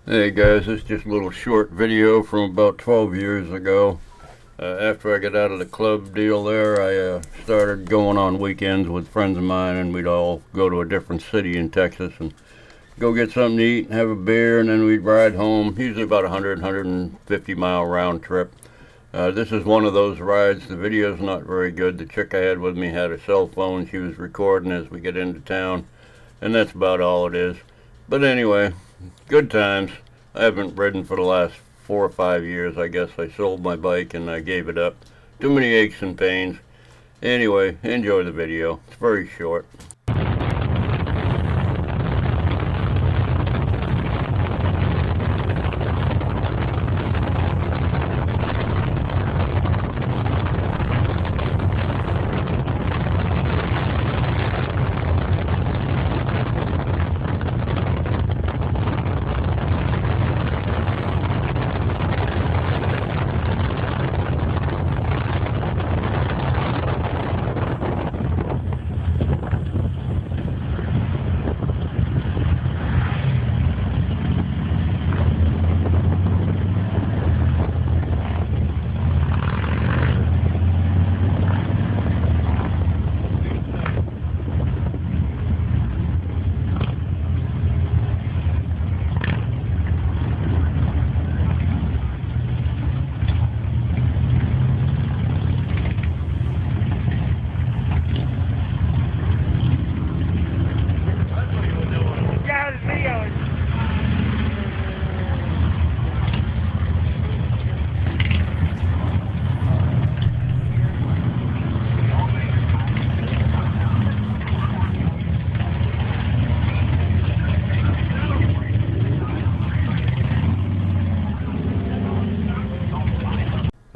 Hey guys, this is just a little short video from about 12 years ago. After I got out of the club deal there, I started going on weekends with friends of mine, and we'd all go to a different city in Texas and go get something to eat and have a beer, and then we'd ride home, usually about 150-mile round trip. This is one of those rides. The video's not very good. The chick I had with me had a cell phone. She was recording as we get into town, and that's about all it is. But anyway, good times. I haven't ridden for the last 4 or 5 years. I guess I sold my bike and I gave it up. Too many aches and pains. Anyway, enjoy the video. It's very short.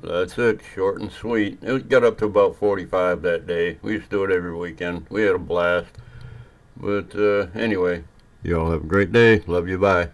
That's it, short and sweet. It got up to about 45 that day. We used to do it every weekend. We had a blast. But anyway, y'all have a great day. Love you, bye.